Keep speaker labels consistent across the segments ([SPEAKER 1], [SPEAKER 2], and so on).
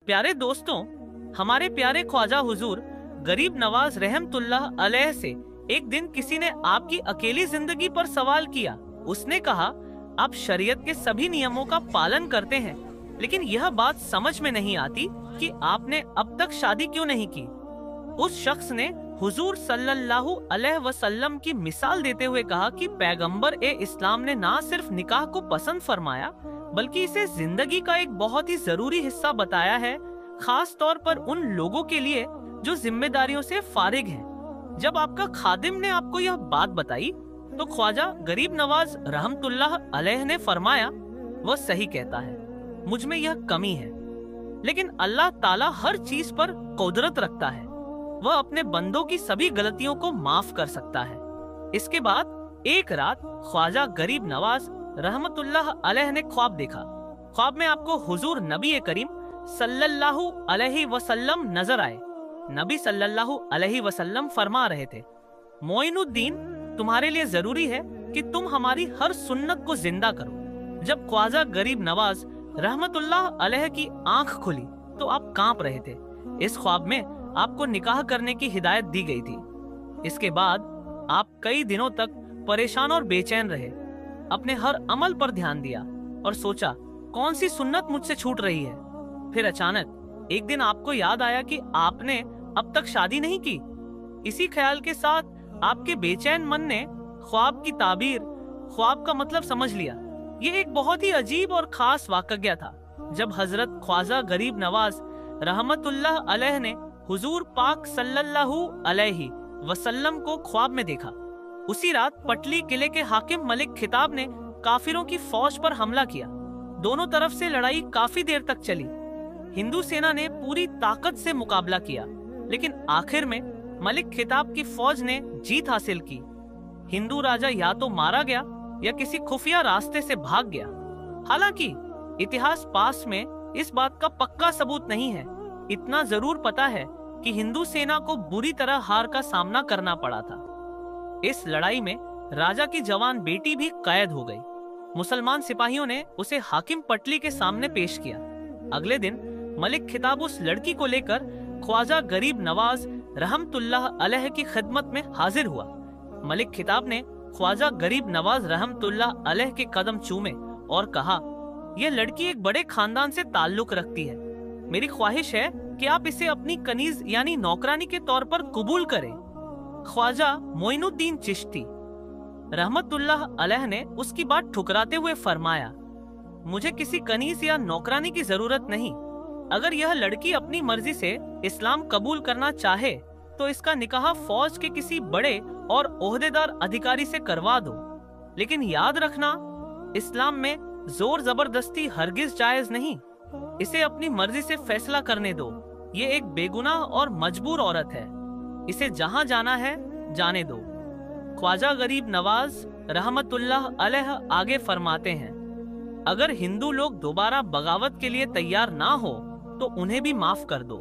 [SPEAKER 1] प्यारे दोस्तों, हमारे प्यारे ख्वाजा हुजूर गरीब नवाज रहमतुल्लाह अलैह से एक दिन किसी ने आपकी अकेली जिंदगी पर सवाल किया। उसने कहा, आप शरीयत के सभी नियमों का पालन करते हैं, लेकिन यह बात समझ में नहीं आती कि आपने अब तक शादी क्यों नहीं की। उस शख्स ने हुजूर सल्लल्लाहु अलैहि वसल्लम की मिसाल देते हुए कहा कि पैगंबर ए इस्लाम ने ना सिर्फ निकाह को पसंद फरमाया, बल्कि इसे जिंदगी का एक बहुत ही जरूरी हिस्सा बताया है, खास तौर पर उन लोगों के लिए जो जिम्मेदारियों से फारिग हैं। जब आपका खादिम ने आपको यह बात बताई तो ख्वाजा गरीब नवाज रहमतुल्लाह अलैह ने फरमाया, वह सही कहता है, मुझ में यह कमी है, लेकिन अल्लाह ताला हर चीज पर कुदरत रखता है, वह अपने बंदों की सभी गलतियों को माफ कर सकता है। इसके बाद एक रात ख्वाजा गरीब नवाज रहमतुल्लाह अलैह ने ख्वाब देखा। ख्वाब में आपको हुजूर नबी करीम सल्लल्लाहु अलैहि वसल्लम नजर आए। नबी सल्लल्लाहु अलैहि वसल्लम फरमा रहे थे, मोइनुद्दीन, तुम्हारे लिए जरूरी है कि तुम हमारी हर सुन्नत को जिंदा करो। जब ख्वाजा गरीब नवाज रहमतुल्लाह अलैह की आंख खुली तो आप कांप रहे थे। इस ख्वाब में आपको निकाह करने की हिदायत दी गई थी। इसके बाद आप कई दिनों तक परेशान और बेचैन रहे। अपने हर अमल पर ध्यान दिया और सोचा कौन सी सुन्नत मुझसे छूट रही है। फिर अचानक एक दिन आपको याद आया कि आपने अब तक शादी नहीं की। इसी ख्याल के साथ आपके बेचैन मन ने ख्वाब की ताबीर, ख्वाब का मतलब समझ लिया। ये एक बहुत ही अजीब और खास वाकया था। जब हजरत ख्वाजा गरीब नवाज रहमतुल्लाह अलैह ने हुजूर पाक सल्लल्लाहु अलैहि वसल्लम को ख्वाब में देखा। उसी रात पटली किले के हाकिम मलिक खिताब ने काफिरों की फौज पर हमला किया। दोनों तरफ से लड़ाई काफी देर तक चली। हिंदू सेना ने पूरी ताकत से मुकाबला किया, लेकिन आखिर में मलिक खिताब की फौज ने जीत हासिल की। हिंदू राजा या तो मारा गया या किसी खुफिया रास्ते से भाग गया। हालांकि इतिहास पास में इस बात का पक्का सबूत नहीं है। इतना जरूर पता है कि हिंदू सेना को बुरी तरह हार का सामना करना पड़ा था। इस लड़ाई में राजा की जवान बेटी भी कैद हो गई। मुसलमान सिपाहियों ने उसे हाकिम पटली के सामने पेश किया। अगले दिन मलिक खिताब उस लड़की को लेकर ख्वाजा गरीब नवाज रहमतुल्लाह अलैह की खिदमत में हाजिर हुआ। मलिक खिताब ने ख्वाजा गरीब नवाज रहमतुल्लाह अलैह के कदम चूमे और कहा, यह लड़की एक बड़े खानदान से ताल्लुक रखती है। मेरी ख्वाहिश है कि आप इसे अपनी कनीज यानी नौकरानी के तौर पर कबूल करें। ख्वाजा मोइनुद्दीन चिश्ती रहमतुल्लाह अलैह ने उसकी बात ठुकराते हुए फरमाया, मुझे किसी कनीज या नौकरानी की जरूरत नहीं। अगर यह लड़की अपनी मर्जी से इस्लाम कबूल करना चाहे तो इसका निकाह फौज के किसी बड़े और ओहदेदार अधिकारी से करवा दो। लेकिन याद रखना, इस्लाम में जोर जबरदस्ती हरगिज जायज नहीं। इसे अपनी मर्जी से फैसला करने दो। ये एक बेगुनाह और मजबूर औरत है। इसे जहां जाना है जाने दो। ख्वाजा गरीब नवाज रहमतुल्लाह अलैह आगे फरमाते हैं, अगर हिंदू लोग दोबारा बगावत के लिए तैयार ना हो तो उन्हें भी माफ कर दो।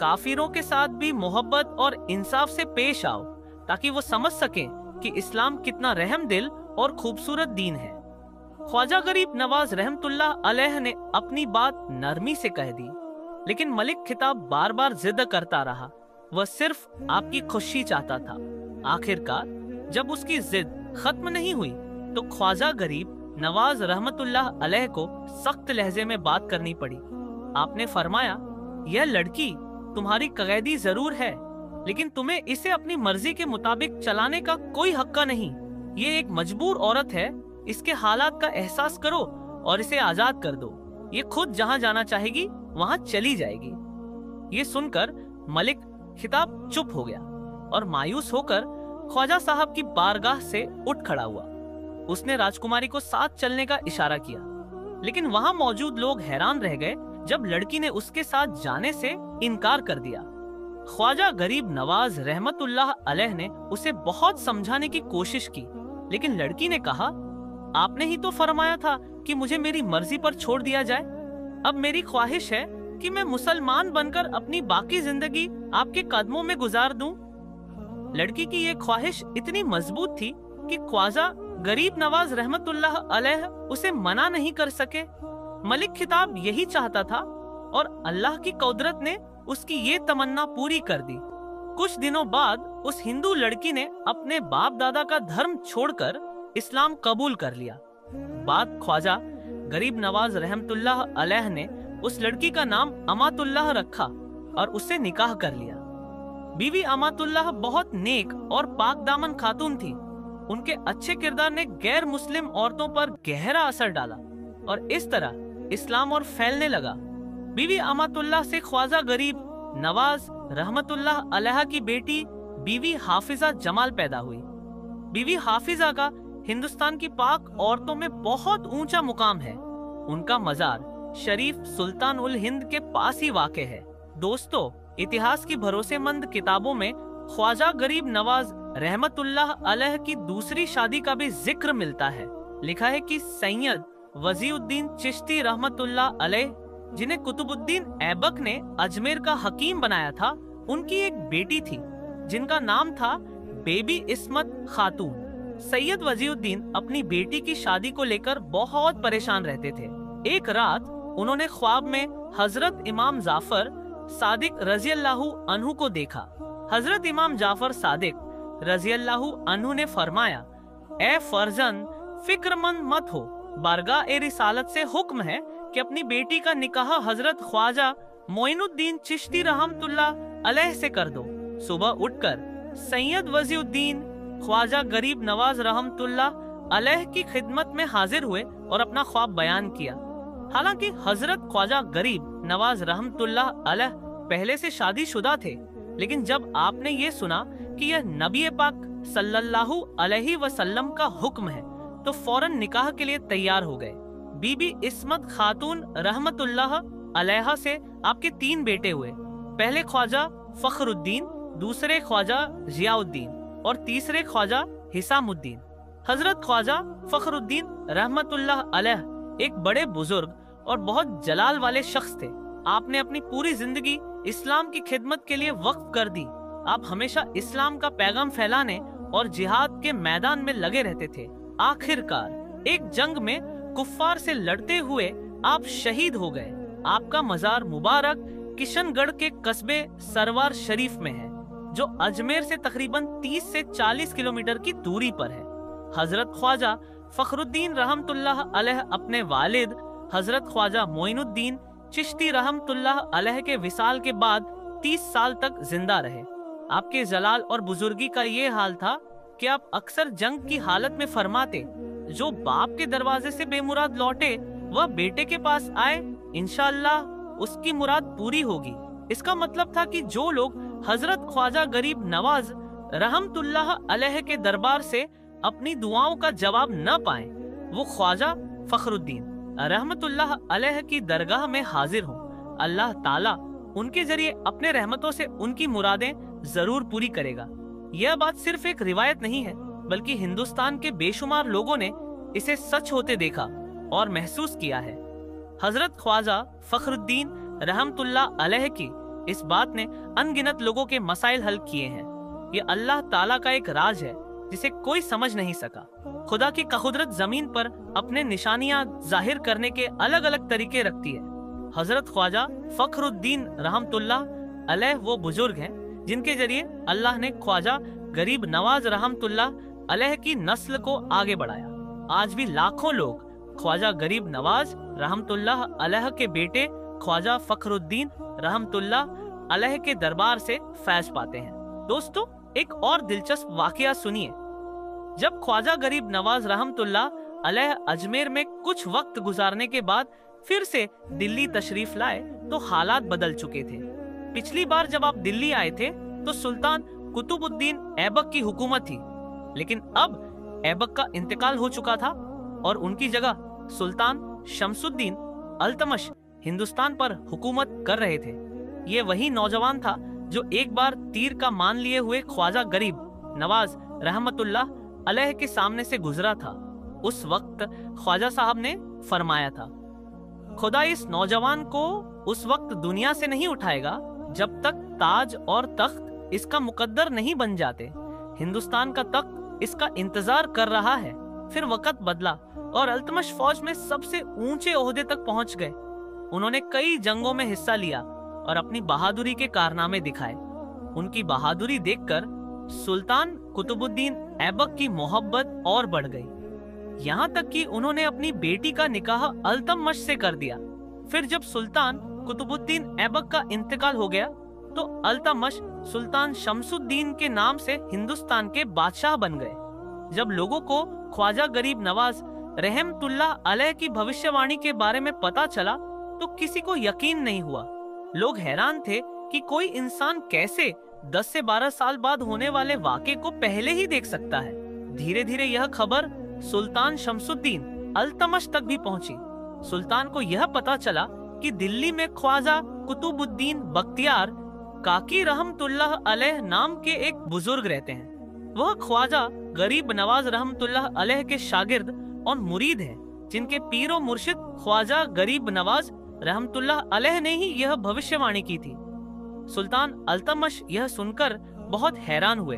[SPEAKER 1] काफिरों के साथ भी मोहब्बत और इंसाफ से पेश आओ, ताकि वो समझ सकें कि इस्लाम कितना रहम दिल और खूबसूरत दीन है। ख्वाजा गरीब नवाज रहमतुल्लाह अलैह ने अपनी बात नरमी से कह दी, लेकिन मलिक खिताब बार बार जिद करता रहा। वह सिर्फ आपकी खुशी चाहता था। आखिरकार जब उसकी जिद खत्म नहीं हुई तो ख्वाजा गरीब नवाज रहमतुल्लाह अलैह को सख्त लहजे में बात करनी पड़ी। आपने फरमाया, यह लड़की तुम्हारी कैदी जरूर है, लेकिन तुम्हें इसे अपनी मर्जी के मुताबिक चलाने का कोई हक्का नहीं। ये एक मजबूर औरत है, इसके हालात का एहसास करो और इसे आजाद कर दो। ये खुद जहां जाना चाहेगी वहां चली जाएगी। ये सुनकर मलिक खिताब चुप हो गया और मायूस होकर ख्वाजा साहब की बारगाह से उठ खड़ा हुआ। उसने राजकुमारी को साथ चलने का इशारा किया, लेकिन वहां मौजूद लोग हैरान रह गए जब लड़की ने उसके साथ जाने से इनकार कर दिया। ख्वाजा गरीब नवाज रहमतुल्लाह अलैह ने उसे बहुत समझाने की कोशिश की, लेकिन लड़की ने कहा, आपने ही तो फरमाया था कि मुझे मेरी मर्जी पर छोड़ दिया जाए। अब मेरी ख्वाहिश है कि मैं मुसलमान बनकर अपनी बाकी जिंदगी आपके कदमों में गुजार दूं। लड़की की ये ख्वाहिश इतनी मजबूत थी कि ख्वाजा गरीब नवाज रहमतुल्लाह अलैह उसे मना नहीं कर सके। मलिक खिताब यही चाहता था और अल्लाह की कुदरत ने उसकी ये तमन्ना पूरी कर दी। कुछ दिनों बाद उस हिंदू लड़की ने अपने बाप दादा का धर्म छोड़कर इस्लाम कबूल कर लिया। बाद ख्वाजा गरीब नवाज रहमतुल्लाह अलैह ने उस लड़की का नाम अमातुल्लाह रखा और उससे निकाह कर लिया। बीवी अमातुल्लाह बहुत नेक और पाक दामन खातून थी। उनके अच्छे किरदार ने गैर मुस्लिम औरतों पर गहरा असर डाला और इस तरह इस्लाम और फैलने लगा। बीवी अमातुल्लाह से ख्वाजा गरीब नवाज रहमतुल्लाह अलैह की बेटी बीवी हाफिजा जमाल पैदा हुई। बीवी हाफिजा का हिंदुस्तान की पाक औरतों में बहुत ऊंचा मुकाम है। उनका मजार शरीफ सुल्तान उल हिंद के पास ही वाक़ है। दोस्तों, इतिहास की भरोसेमंद किताबों में ख्वाजा गरीब नवाज रहमतुल्लाह अलैह की दूसरी शादी का भी जिक्र मिलता है। लिखा है कि सैयद वजीउद्दीन चिश्ती रहमतुल्लाह अलैह, जिन्हें कुतुबुद्दीन ऐबक ने अजमेर का हकीम बनाया था, उनकी एक बेटी थी जिनका नाम था बेबी इस्मत खातून। सैयद वजीउद्दीन अपनी बेटी की शादी को लेकर बहुत परेशान रहते थे। एक रात उन्होंने ख्वाब में हजरत इमाम जाफर सादिक रज़ियल्लाहु अन्हु को देखा। हजरत इमाम जाफर सादिक रज़ियल्लाहु अन्हु ने फरमाया, ए फर्जंद, फिक्रमंद मत हो, बारगाह ए रिसालत से हुक्म है कि अपनी बेटी का निकाह हजरत ख्वाजा मोइनुद्दीन चिश्ती रहमतुल्लाह अलैह से कर दो। सुबह उठकर सैयद वजीउद्दीन ख्वाजा गरीब नवाज रहमतुल्लाह अलैह की खिदमत में हाजिर हुए और अपना ख्वाब बयान किया। हालांकि हजरत ख्वाजा गरीब नवाज रहमतुल्लाह अलैह पहले से शादीशुदा थे, लेकिन जब आपने ये सुना कि यह नबी पाक सल्लल्लाहु अलैहि वसल्लम का हुक्म है तो फौरन निकाह के लिए तैयार हो गए। बीबी इस्मत खातून रहमतुल्लाह अलैहा से आपके 3 बेटे हुए। पहले ख्वाजा फखरुद्दीन, दूसरे ख्वाजा जियाउद्दीन और तीसरे ख्वाजा हिसामुद्दीन। हजरत ख्वाजा फखरुद्दीन रहमतुल्लाह अलैह एक बड़े बुजुर्ग और बहुत जलाल वाले शख्स थे। आपने अपनी पूरी जिंदगी इस्लाम की खिदमत के लिए वक्फ कर दी। आप हमेशा इस्लाम का पैगाम फैलाने और जिहाद के मैदान में लगे रहते थे। आखिरकार एक जंग में कुफ्फार से लड़ते हुए आप शहीद हो गए। आपका मजार मुबारक किशनगढ़ के कस्बे सरवार शरीफ में है, जो अजमेर से तकरीबन 30 से 40 किलोमीटर की दूरी पर है। हजरत ख्वाजा फखरुद्दीन रहमतुल्लाह अलैह अपने वालिद हजरत ख्वाजा मोइनुद्दीन चिश्ती रहमतुल्लाह अलैह के विसाल के बाद 30 साल तक जिंदा रहे। आपके जलाल और बुजुर्गी का ये हाल था कि आप अक्सर जंग की हालत में फरमाते, जो बाप के दरवाजे से बेमुराद लौटे वह बेटे के पास आए, इंशाअल्लाह उसकी मुराद पूरी होगी। इसका मतलब था कि जो लोग हजरत ख्वाजा गरीब नवाज रहमतुल्लाह अलैह के दरबार से अपनी दुआओं का जवाब न पाएं, वो ख्वाजा फखरुद्दीन रहमतुल्लाह अलैह की दरगाह में हाजिर हों। अल्लाह ताला उनके जरिए अपने रहमतों से उनकी मुरादें जरूर पूरी करेगा। यह बात सिर्फ एक रिवायत नहीं है, बल्कि हिंदुस्तान के बेशुमार लोगों ने इसे सच होते देखा और महसूस किया है। हजरत ख्वाजा फखरुद्दीन रहमतुल्लाह अलैह की इस बात ने अनगिनत लोगों के मसाइल हल किए हैं। ये अल्लाह ताला का एक राज है जिसे कोई समझ नहीं सका। खुदा की कुदरत जमीन पर अपने निशानियां जाहिर करने के अलग अलग तरीके रखती है। हजरत ख्वाजा फखरुद्दीन रहमतुल्लाह अलैह वो बुजुर्ग हैं जिनके जरिए अल्लाह ने ख्वाजा गरीब नवाज रहमतुल्लाह अलैह की नस्ल को आगे बढ़ाया। आज भी लाखों लोग ख्वाजा गरीब नवाज रहमतुल्लाह अलैह के बेटे ख्वाजा फखरुद्दीन रहमतुल्लाह अलैह के दरबार से फैज पाते हैं। दोस्तों, एक और दिलचस्प वाकया सुनिए। जब ख्वाजा गरीब नवाज रहमतुल्लाह अलैह अजमेर में कुछ वक्त गुजारने के बाद फिर से दिल्ली तशरीफ लाए तो हालात बदल चुके थे। पिछली बार जब आप दिल्ली आए थे तो सुल्तान कुतुबुद्दीन ऐबक की हुकूमत थी, लेकिन अब ऐबक का इंतकाल हो चुका था और उनकी जगह सुल्तान शमसुद्दीन अल्तमश हिंदुस्तान पर हुकूमत कर रहे थे। ये वही नौजवान था जो एक बार तीर का मान लिए हुए ख्वाजा गरीब नवाज रहमतुल्लाह अलैह के सामने से गुजरा था। उस वक्त ख्वाजा साहब ने फरमाया था, खुदा इस नौजवान को उस वक्त दुनिया से नहीं उठाएगा जब तक ताज और तख्त इसका मुकद्दर नहीं बन जाते। हिंदुस्तान का तख्त इसका इंतजार कर रहा है। फिर वक्त बदला और अल्तमश फौज में सबसे ऊंचे ओहदे तक पहुंच गए। उन्होंने कई जंगों में हिस्सा लिया और अपनी बहादुरी के कारनामे दिखाए। उनकी बहादुरी देखकर सुल्तान कुतुबुद्दीन ऐबक की मोहब्बत और बढ़ गई, यहाँ तक कि उन्होंने अपनी बेटी का निकाह अल्तमश से कर दिया। फिर जब सुल्तान कुतुबुद्दीन ऐबक का इंतकाल हो गया तो अल्तमश सुल्तान शमसुद्दीन के नाम से हिंदुस्तान के बादशाह बन गए। जब लोगों को ख्वाजा गरीब नवाज रहमतुल्लाह अलैह की भविष्यवाणी के बारे में पता चला तो किसी को यकीन नहीं हुआ। लोग हैरान थे कि कोई इंसान कैसे 10 से 12 साल बाद होने वाले वाक़े को पहले ही देख सकता है। धीरे धीरे यह खबर सुल्तान शमसुद्दीन अल्तमश तक भी पहुंची। सुल्तान को यह पता चला कि दिल्ली में ख्वाजा कुतुबुद्दीन बख्तियार काकी रहमतुल्लाह अलैह नाम के एक बुजुर्ग रहते हैं। वह ख्वाजा गरीब नवाज रहमतुल्लाह अलैह के शागिर्द और मुरीद हैं, जिनके पीरो मुर्शिद ख्वाजा गरीब नवाज रहमतुल्लाह अलैह ने ही यह भविष्यवाणी की थी। सुल्तान अल्तमश यह सुनकर बहुत हैरान हुए